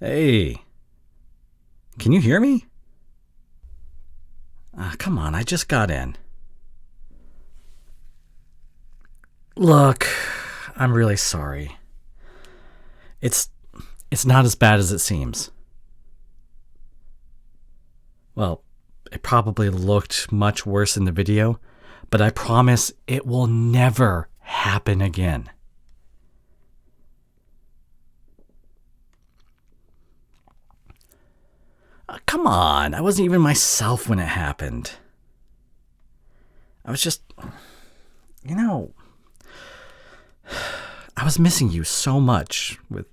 Hey, can you hear me? Come on, I just got in. Look, I'm really sorry. It's not as bad as it seems. Well, it probably looked much worse in the video, but I promise it will never happen again. Come on, I wasn't even myself when it happened. I was just, you know, I was missing you so much with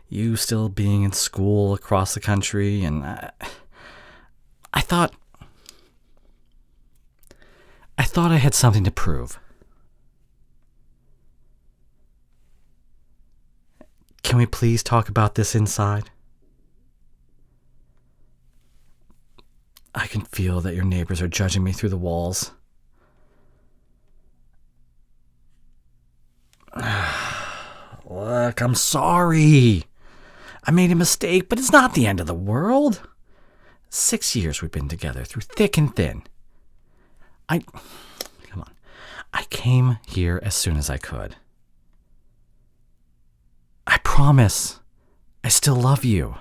you still being in school across the country, and I thought I had something to prove. Can we please talk about this inside? I can feel that your neighbors are judging me through the walls. Look, I'm sorry. I made a mistake, but it's not the end of the world. 6 years we've been together, through thick and thin. Come on. I came here as soon as I could. I promise, I still love you.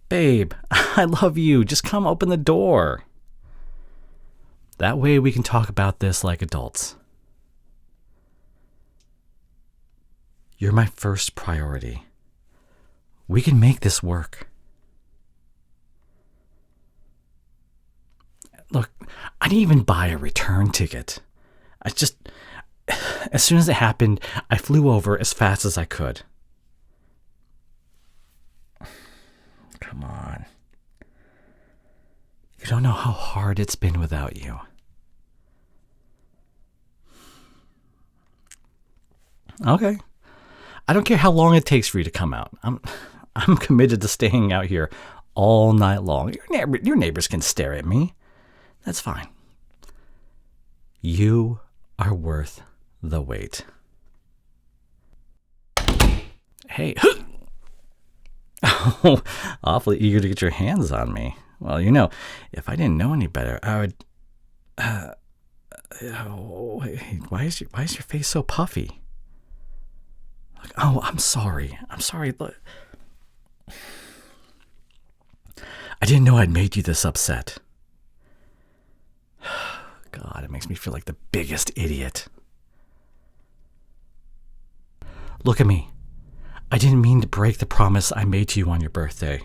Babe, I love you. Just come open the door. That way we can talk about this like adults. You're my first priority. We can make this work. Look, I didn't even buy a return ticket. As soon as it happened, I flew over as fast as I could. Come on. You don't know how hard it's been without you. Okay. I don't care how long it takes for you to come out. I'm committed to staying out here all night long. Your neighbors can stare at me. That's fine. You are worth the wait. Hey. Oh, awfully eager to get your hands on me. Well, if I didn't know any better, I would... why is your face so puffy? Oh, I'm sorry. Look, I didn't know I'd made you this upset. God, it makes me feel like the biggest idiot. Look at me. I didn't mean to break the promise I made to you on your birthday.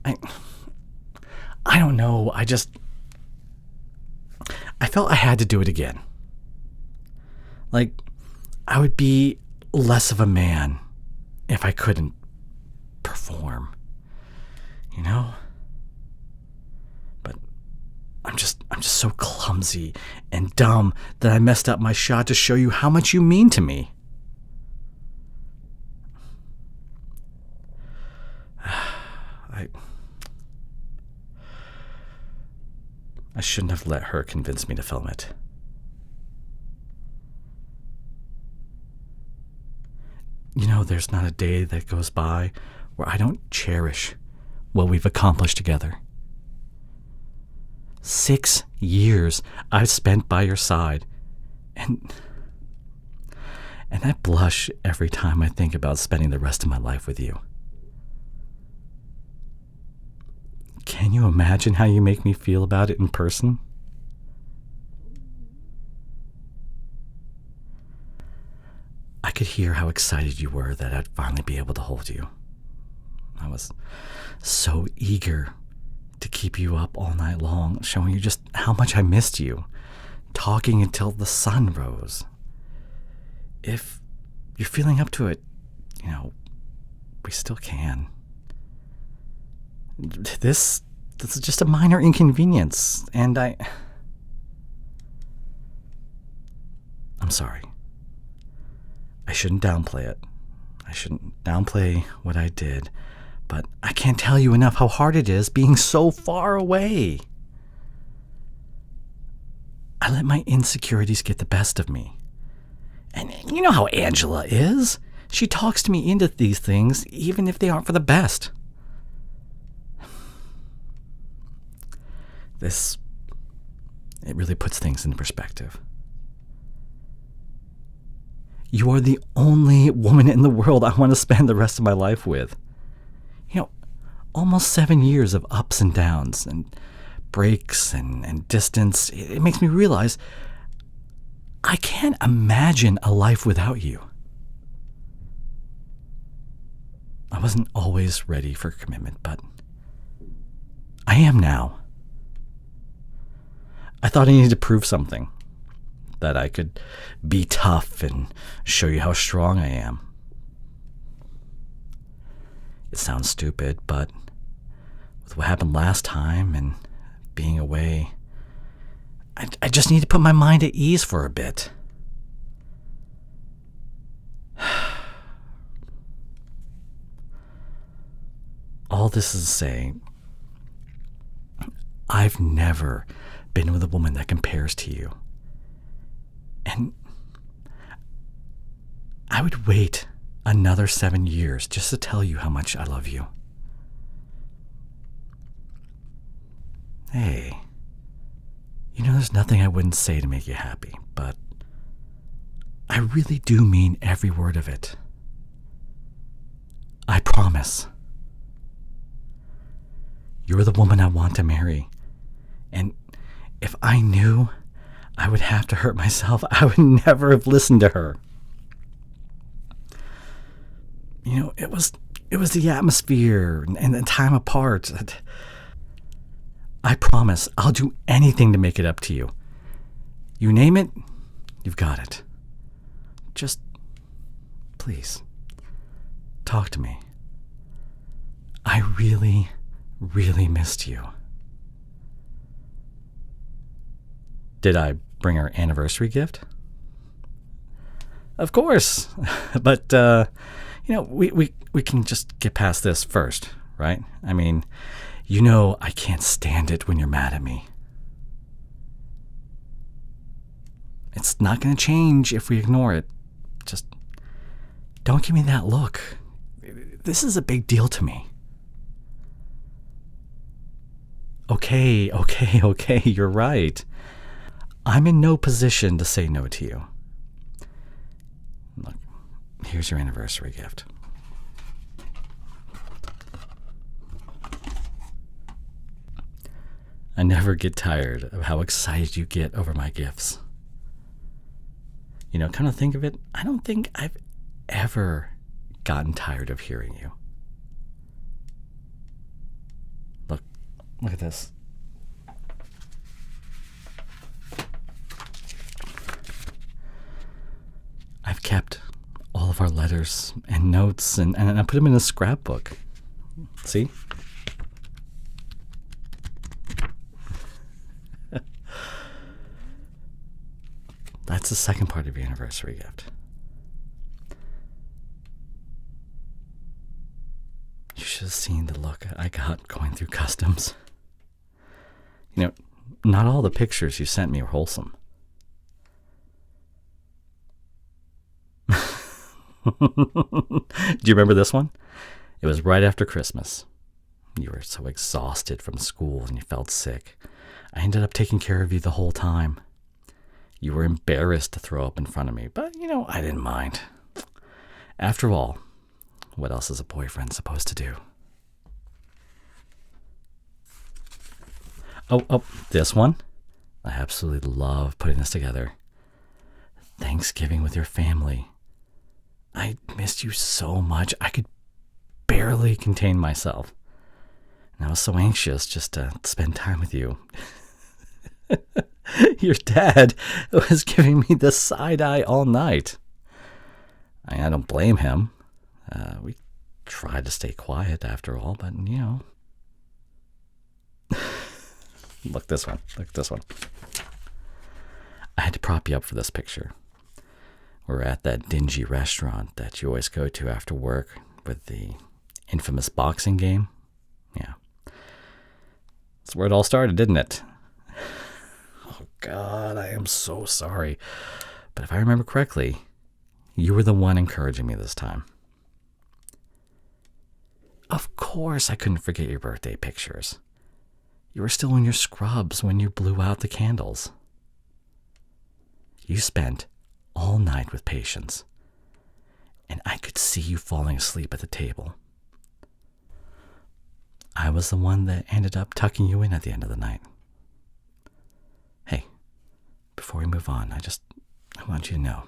I don't know. I felt I had to do it again. Like, I would be less of a man if I couldn't perform, But I'm just so clumsy and dumb that I messed up my shot to show you how much you mean to me. I shouldn't have let her convince me to film it. There's not a day that goes by where I don't cherish what we've accomplished together. 6 years I've spent by your side, and I blush every time I think about spending the rest of my life with you. Can you imagine how you make me feel about it in person? I could hear how excited you were that I'd finally be able to hold you. I was so eager to keep you up all night long, showing you just how much I missed you, talking until the sun rose. If you're feeling up to it, we still can. This is just a minor inconvenience, and I'm sorry. I shouldn't downplay it. I shouldn't downplay what I did, but I can't tell you enough how hard it is being so far away. I let my insecurities get the best of me. And you know how Angela is. She talks to me into these things, even if they aren't for the best. It really puts things into perspective. You are the only woman in the world I want to spend the rest of my life with. Almost 7 years of ups and downs and breaks and distance. It makes me realize I can't imagine a life without you. I wasn't always ready for commitment, but I am now. I thought I needed to prove something, that I could be tough and show you how strong I am. It sounds stupid, but with what happened last time and being away, I just need to put my mind at ease for a bit. All this is to say, I've never been with a woman that compares to you. And I would wait another 7 years just to tell you how much I love you. Hey, there's nothing I wouldn't say to make you happy, but I really do mean every word of it. I promise. You're the woman I want to marry. And if I knew I would have to hurt myself, I would never have listened to her. It was the atmosphere and the time apart. I promise I'll do anything to make it up to you. You name it, you've got it. Just, please, talk to me. I really, really missed you. Did I bring our anniversary gift? Of course. But, we can just get past this first, right? I mean, I can't stand it when you're mad at me. It's not going to change if we ignore it. Just don't give me that look. This is a big deal to me. Okay, you're right. I'm in no position to say no to you. Look, here's your anniversary gift. I never get tired of how excited you get over my gifts. Kind of think of it, I don't think I've ever gotten tired of hearing you. Look at this. I've kept all of our letters and notes and I put them in a scrapbook. See? That's the second part of your anniversary gift. You should have seen the look I got going through customs. Not all the pictures you sent me were wholesome. Do you remember this one? It was right after Christmas. You were so exhausted from school and you felt sick. I ended up taking care of you the whole time. You were embarrassed to throw up in front of me, but, I didn't mind. After all, what else is a boyfriend supposed to do? Oh, this one? I absolutely love putting this together. Thanksgiving with your family. I missed you so much, I could barely contain myself. And I was so anxious just to spend time with you. Your dad was giving me the side eye all night. I don't blame him. We tried to stay quiet after all, but Look this one. I had to prop you up for this picture. We're at that dingy restaurant that you always go to after work with the infamous boxing game. Yeah. That's where it all started, didn't it? Oh, God, I am I'm so sorry. But if I remember correctly, you were the one encouraging me this time. Of course I couldn't forget your birthday pictures. You were still in your scrubs when you blew out the candles. You spent all night with Patience, and I could see you falling asleep at the table. I was the one that ended up tucking you in at the end of the night. Hey, before we move on, I want you to know,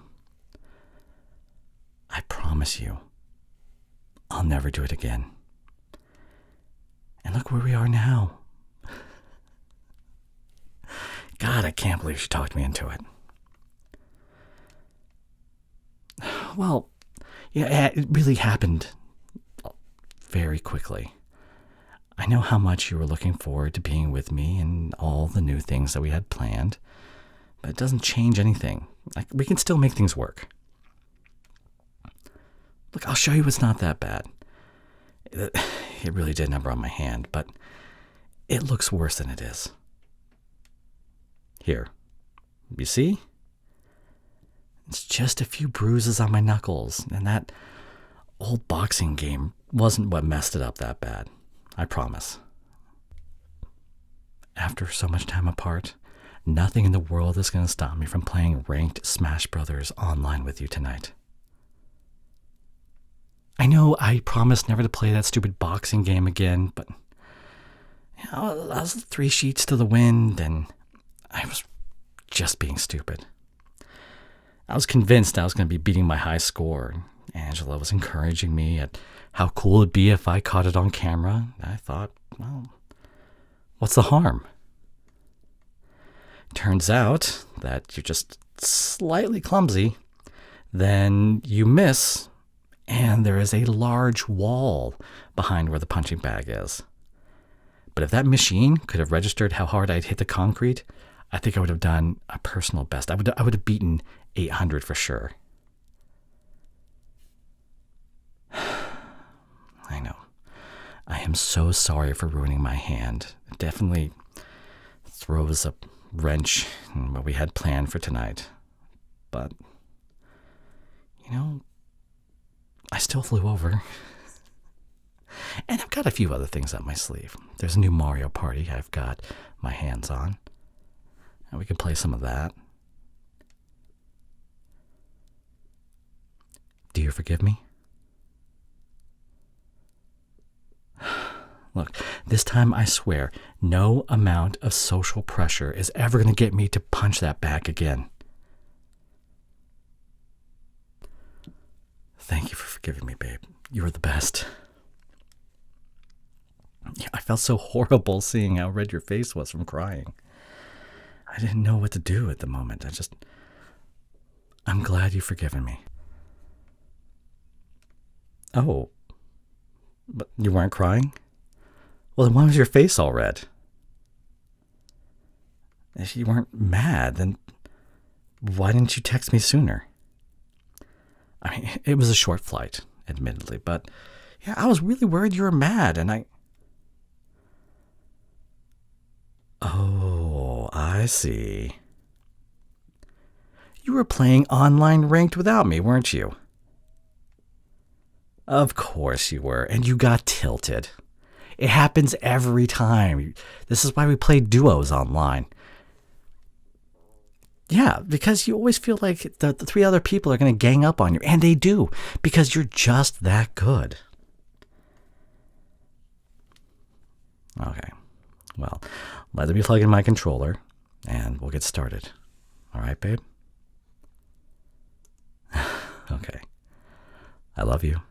I promise you, I'll never do it again. And look where we are now. God, I can't believe she talked me into it. Well, yeah, it really happened very quickly. I know how much you were looking forward to being with me and all the new things that we had planned, but it doesn't change anything. We can still make things work. Look, I'll show you it's not that bad. It really did number on my hand, but it looks worse than it is. Here, you see? It's just a few bruises on my knuckles, and that old boxing game wasn't what messed it up that bad. I promise. After so much time apart, nothing in the world is going to stop me from playing ranked Smash Brothers online with you tonight. I know I promised never to play that stupid boxing game again, but I was 3 sheets to the wind, and I was just being stupid. I was convinced I was going to be beating my high score. Angela was encouraging me at how cool it'd be if I caught it on camera. I thought, well, what's the harm? Turns out that you're just slightly clumsy. Then you miss, and there is a large wall behind where the punching bag is. But if that machine could have registered how hard I'd hit the concrete, I think I would have done a personal best. I would have beaten 800 for sure. I know. I am so sorry for ruining my hand. It definitely throws a wrench in what we had planned for tonight. But, I still flew over. And I've got a few other things up my sleeve. There's a new Mario Party I've got my hands on. And we can play some of that. Do you forgive me? Look, this time I swear, no amount of social pressure is ever going to get me to punch that bag again. Thank you for forgiving me, babe. You were the best. Yeah, I felt so horrible seeing how red your face was from crying. I didn't know what to do at the moment. I'm glad you've forgiven me. Oh, but you weren't crying? Well, then why was your face all red? If you weren't mad, then why didn't you text me sooner? I mean, it was a short flight, admittedly, but yeah, I was really worried you were mad, and Oh, I see. You were playing online ranked without me, weren't you? Of course you were, and you got tilted. It happens every time. This is why we play duos online. Yeah, because you always feel like the 3 other people are going to gang up on you, and they do, because you're just that good. Okay, well, let me plug in my controller, and we'll get started. All right, babe? Okay. I love you.